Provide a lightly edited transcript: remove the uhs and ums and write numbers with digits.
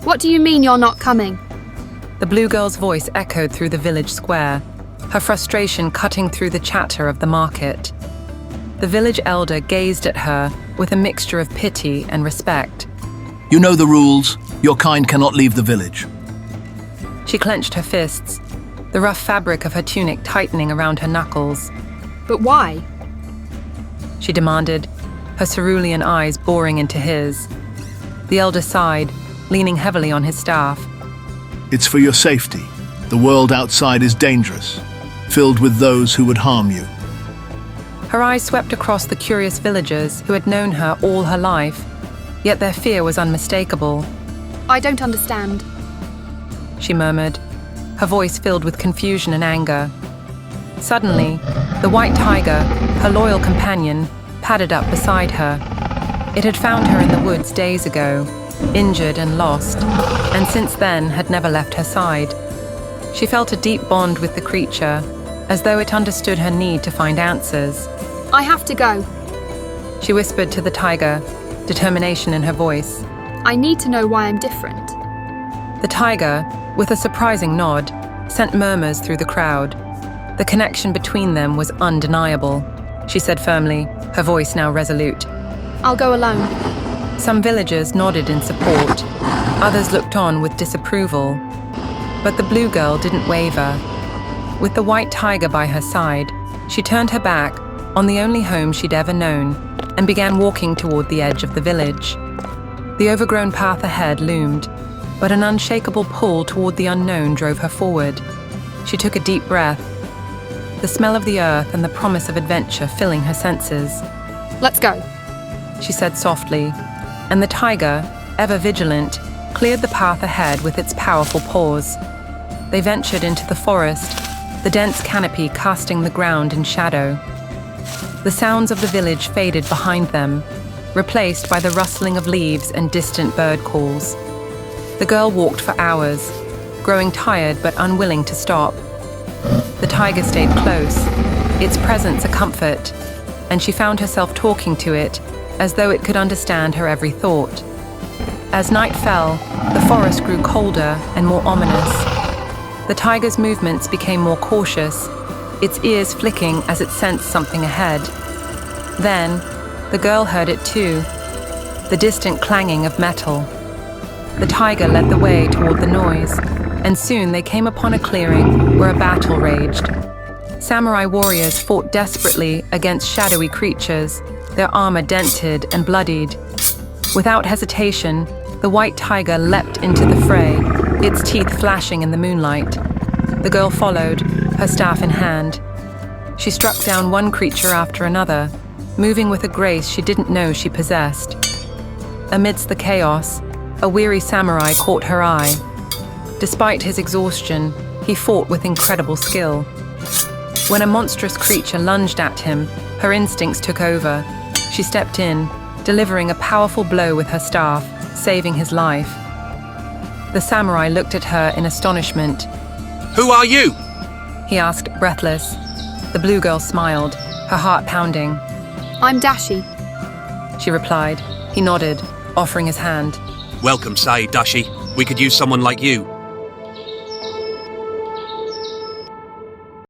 What do you mean you're not coming? The blue girl's voice echoed through the village square, her frustration cutting through the chatter of the market. The village elder gazed at her with a mixture of pity and respect. You know the rules. Your kind cannot leave the village. She clenched her fists, the rough fabric of her tunic tightening around her knuckles. But why? She demanded, her cerulean eyes boring into his. The elder sighed, leaning heavily on his staff. It's for your safety. The world outside is dangerous, filled with those who would harm you. Her eyes swept across the curious villagers who had known her all her life, yet their fear was unmistakable. I don't understand. She murmured, her voice filled with confusion and anger. Suddenly, the white tiger, her loyal companion, padded up beside her. It had found her in the woods days ago, injured and lost, and since then had never left her side. She felt a deep bond with the creature, as though it understood her need to find answers. I have to go. She whispered to the tiger, determination in her voice. I need to know why I'm different. The tiger, with a surprising nod, sent murmurs through the crowd. The connection between them was undeniable, she said firmly, her voice now resolute. I'll go alone. Some villagers nodded in support, others looked on with disapproval. But the blue girl didn't waver. With the white tiger by her side, she turned her back on the only home she'd ever known and began walking toward the edge of the village. The overgrown path ahead loomed, but an unshakable pull toward the unknown drove her forward. She took a deep breath, the smell of the earth and the promise of adventure filling her senses. Let's go, she said softly, and the tiger, ever vigilant, cleared the path ahead with its powerful paws. They ventured into the forest, the dense canopy casting the ground in shadow. The sounds of the village faded behind them, replaced by the rustling of leaves and distant bird calls. The girl walked for hours, growing tired but unwilling to stop. The tiger stayed close, its presence a comfort, and she found herself talking to it as though it could understand her every thought. As night fell, the forest grew colder and more ominous. The tiger's movements became more cautious, its ears flicking as it sensed something ahead. Then, the girl heard it too, the distant clanging of metal. The tiger led the way toward the noise, and soon they came upon a clearing where a battle raged. Samurai warriors fought desperately against shadowy creatures, their armor dented and bloodied. Without hesitation, the white tiger leapt into the fray, its teeth flashing in the moonlight. The girl followed, her staff in hand. She struck down one creature after another, moving with a grace she didn't know she possessed. Amidst the chaos, a weary samurai caught her eye. Despite his exhaustion, he fought with incredible skill. When a monstrous creature lunged at him, her instincts took over. She stepped in, delivering a powerful blow with her staff, saving his life. The samurai looked at her in astonishment. Who are you? He asked, breathless. The blue girl smiled, her heart pounding. I'm Dashy, she replied. He nodded, offering his hand. Welcome, Dashi. We could use someone like you.